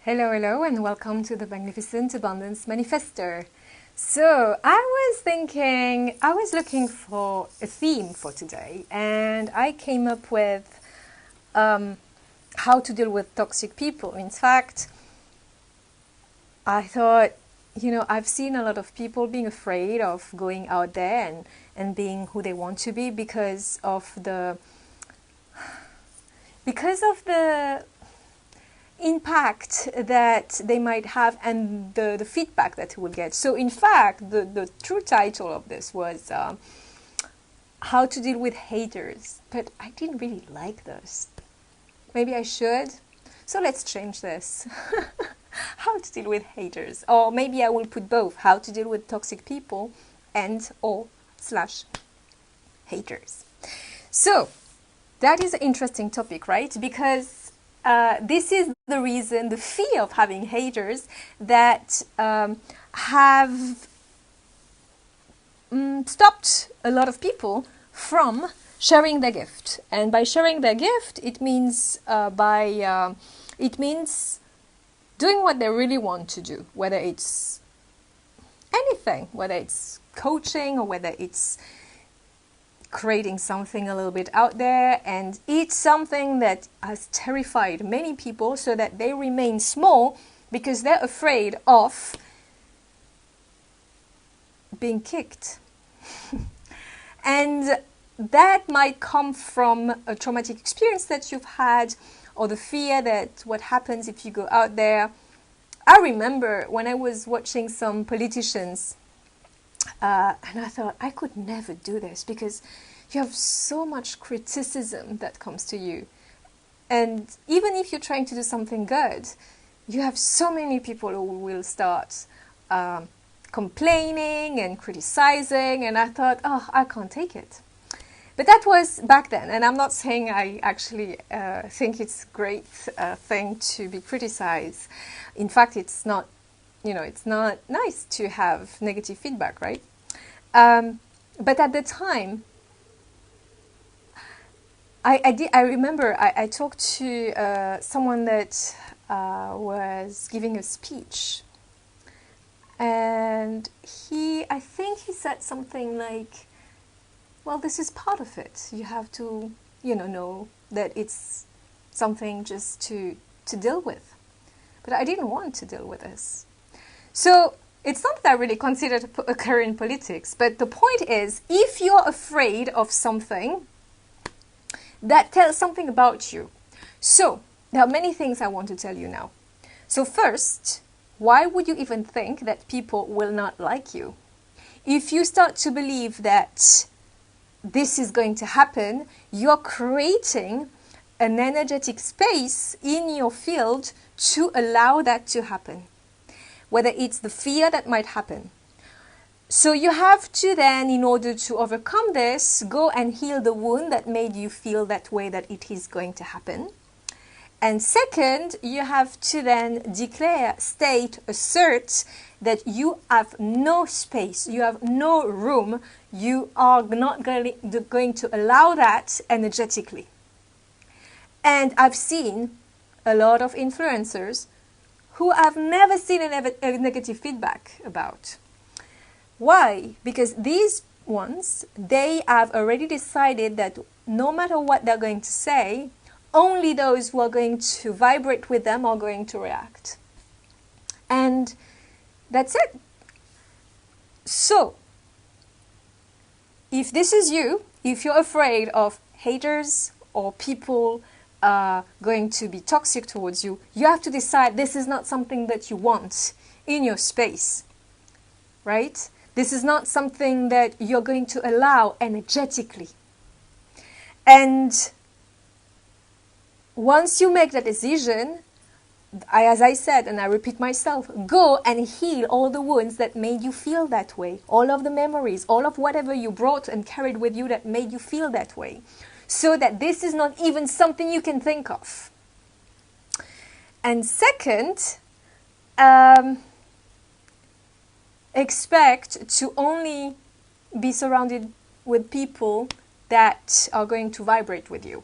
Hello, hello, and welcome to the Magnificent Abundance Manifesto. So, I was looking for a theme for today, and I came up with how to deal with toxic people. In fact, I thought, I've seen a lot of people being afraid of going out there and being who they want to be because of the impact that they might have and the feedback that they will get. So in fact, the true title of this was how to deal with haters. But I didn't really like this. Maybe I should. So let's change this. How to deal with haters. Or maybe I will put both. How to deal with toxic people and or / haters. So that is an interesting topic, right? Because this is the reason, the fear of having haters that have stopped a lot of people from sharing their gift. And by sharing their gift, it means doing what they really want to do, whether it's anything, whether it's coaching or whether it's creating something a little bit out there. And it's something that has terrified many people so that they remain small because they're afraid of being kicked. And that might come from a traumatic experience that you've had, or the fear that what happens if you go out there. I remember when I was watching some politicians and I thought, I could never do this because you have so much criticism that comes to you. And even if you're trying to do something good, you have so many people who will start complaining and criticizing. And I thought, I can't take it. But that was back then. And I'm not saying I actually think it's a great thing to be criticized. In fact, it's not nice to have negative feedback, right? But at the time, I remember I talked to someone that was giving a speech. And I think he said something like, well, this is part of it. You have to, know that it's something just to deal with. But I didn't want to deal with this. So it's not that I really consider a career in politics, but the point is, if you're afraid of something, that tells something about you. So there are many things I want to tell you now. So first, why would you even think that people will not like you? If you start to believe that this is going to happen, you're creating an energetic space in your field to allow that to happen. Whether it's the fear that might happen. So you have to then, in order to overcome this, go and heal the wound that made you feel that way, that it is going to happen. And second, you have to then declare, state, assert that you have no space, you have no room, you are not going to allow that energetically. And I've seen a lot of influencers who I've never seen a negative feedback about. Why? Because these ones, they have already decided that no matter what they're going to say, only those who are going to vibrate with them are going to react. And that's it. So, if this is you, if you're afraid of haters or people going to be toxic towards you, you have to decide this is not something that you want in your space, right? This is not something that you're going to allow energetically. And once you make that decision, as I said, and I repeat myself, go and heal all the wounds that made you feel that way. All of the memories, all of whatever you brought and carried with you that made you feel that way. So that this is not even something you can think of. And second, expect to only be surrounded with people that are going to vibrate with you.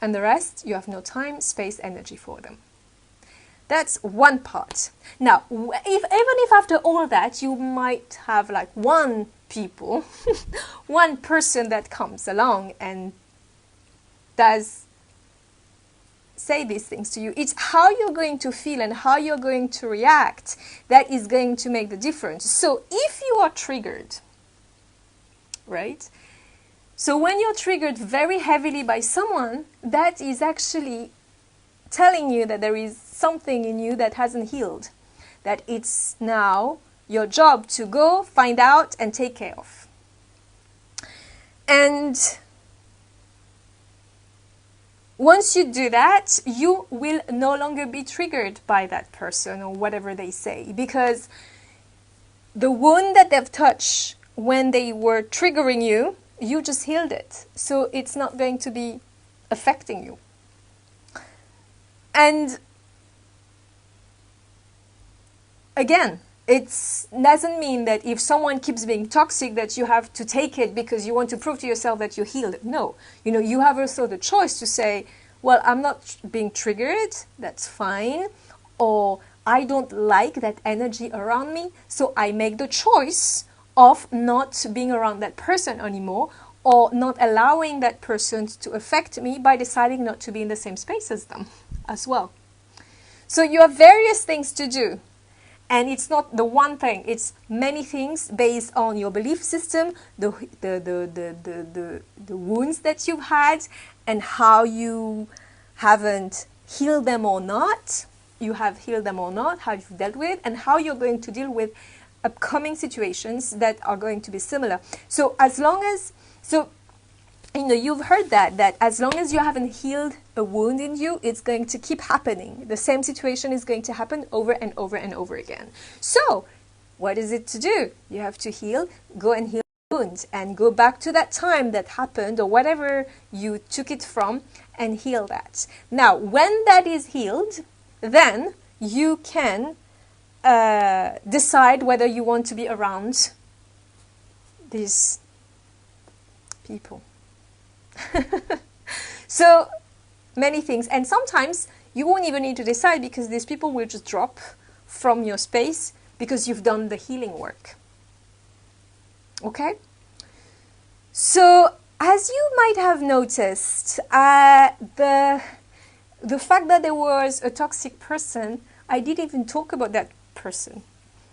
And the rest, you have no time, space, energy for them. That's one part. Now, even if after all that you might have like one person that comes along and does say these things to you, it's how you're going to feel and how you're going to react that is going to make the difference. So if you are triggered, right? So when you're triggered very heavily by someone, that is actually telling you that there is something in you that hasn't healed, that it's now your job to go find out and take care of. And once you do that, you will no longer be triggered by that person or whatever they say, because the wound that they've touched when they were triggering you, you just healed it. So it's not going to be affecting you. And again, it doesn't mean that if someone keeps being toxic that you have to take it because you want to prove to yourself that you're healed. No. You have also the choice to say, well, I'm not being triggered, that's fine. Or I don't like that energy around me, so I make the choice of not being around that person anymore, or not allowing that person to affect me by deciding not to be in the same space as them as well. So you have various things to do. And it's not the one thing, it's many things based on your belief system, the wounds that you've had, and how you haven't healed them or not. You have healed them or not, how you've dealt with, and how you're going to deal with upcoming situations that are going to be similar. So you've heard that as long as you haven't healed a wound in you, it's going to keep happening. The same situation is going to happen over and over and over again. So what is it to do? You have to heal, go and heal the wound, and go back to that time that happened or whatever you took it from and heal that. Now, when that is healed, then you can decide whether you want to be around these people. So many things, and sometimes you won't even need to decide because these people will just drop from your space because you've done the healing work. Okay? So as you might have noticed, the fact that there was a toxic person, I didn't even talk about that person.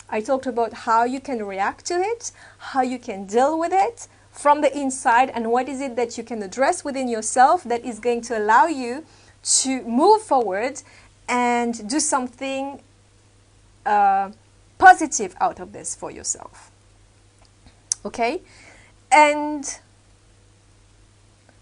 I talked about how you can react to it, how you can deal with it from the inside, and what is it that you can address within yourself that is going to allow you to move forward and do something positive out of this for yourself. Okay? And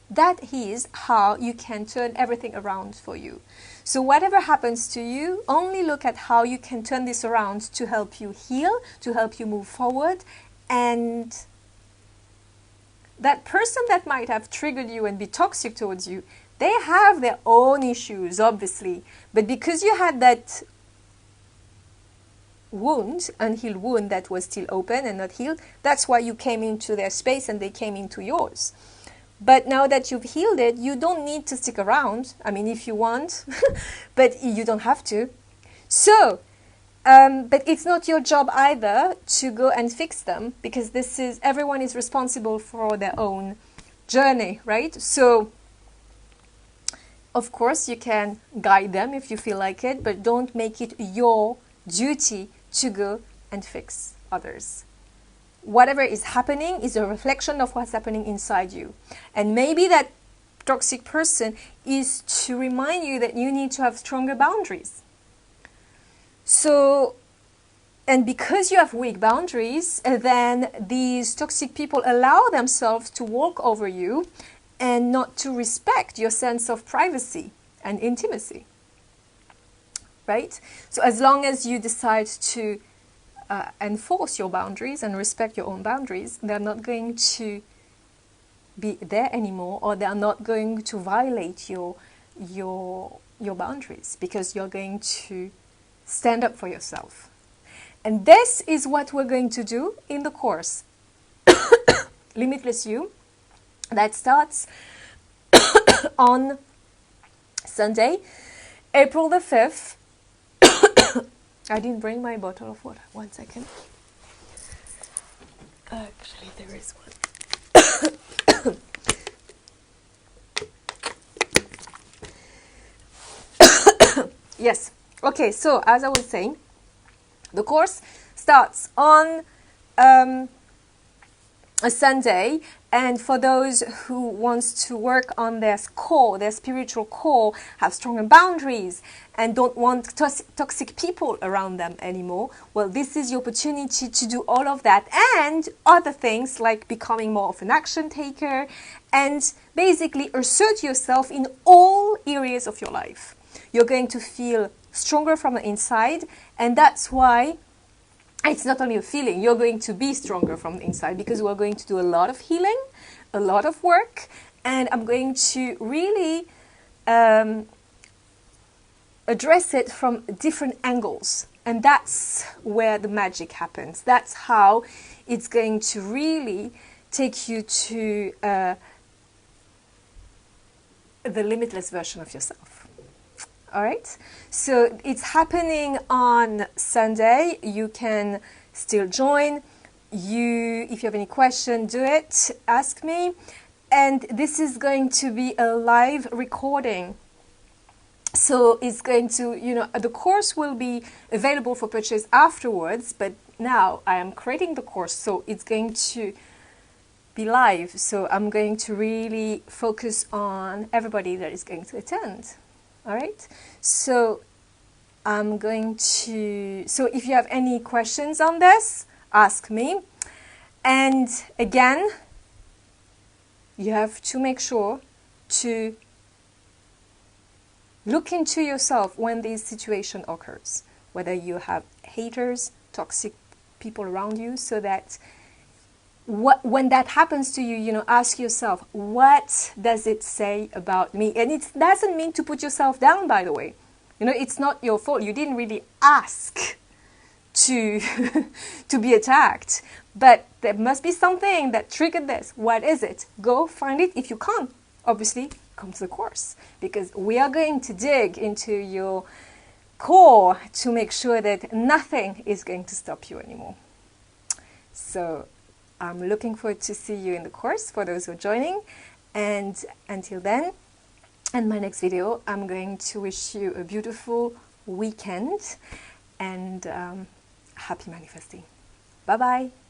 that is how you can turn everything around for you. So whatever happens to you, only look at how you can turn this around to help you heal, to help you move forward. And that person that might have triggered you and be toxic towards you, they have their own issues, obviously. But because you had that wound, unhealed wound that was still open and not healed, that's why you came into their space and they came into yours. But now that you've healed it, you don't need to stick around. I mean, if you want, but you don't have to. So, but it's not your job either to go and fix them, because everyone is responsible for their own journey, right? So, of course, you can guide them if you feel like it, but don't make it your duty to go and fix others. Whatever is happening is a reflection of what's happening inside you. And maybe that toxic person is to remind you that you need to have stronger boundaries. So, and because you have weak boundaries, then these toxic people allow themselves to walk over you and not to respect your sense of privacy and intimacy. Right? So as long as you decide to enforce your boundaries and respect your own boundaries, they're not going to be there anymore, or they're not going to violate your boundaries, because you're going to stand up for yourself. And this is what we're going to do in the course Limitless You, that starts on Sunday, April the 5th I didn't bring my bottle of water. 1 second. Actually, there is one. Yes. Okay, so as I was saying, the course starts on a Sunday, and for those who wants to work on their core, their spiritual core, have stronger boundaries and don't want toxic people around them anymore, well, this is your opportunity to do all of that and other things like becoming more of an action taker and basically assert yourself in all areas of your life. You're going to feel stronger from the inside, and that's why it's not only a feeling, you're going to be stronger from the inside, because we're going to do a lot of healing, a lot of work, and I'm going to really address it from different angles. And that's where the magic happens. That's how it's going to really take you to the limitless version of yourself. All right, so it's happening on Sunday. You can still join. If you have any question, do it, ask me. And this is going to be a live recording. So it's going to, the course will be available for purchase afterwards, but now I am creating the course, so it's going to be live. So I'm going to really focus on everybody that is going to attend. All right, so I'm going to, so if you have any questions on this, ask me. And again, you have to make sure to look into yourself when this situation occurs, whether you have haters, toxic people around you, so that when that happens to you, ask yourself, what does it say about me? And it doesn't mean to put yourself down, by the way. It's not your fault. You didn't really ask to to be attacked. But there must be something that triggered this. What is it? Go find it. If you can't, obviously, come to the course, because we are going to dig into your core to make sure that nothing is going to stop you anymore. So I'm looking forward to see you in the course for those who are joining. And until then, in my next video, I'm going to wish you a beautiful weekend and happy manifesting. Bye-bye.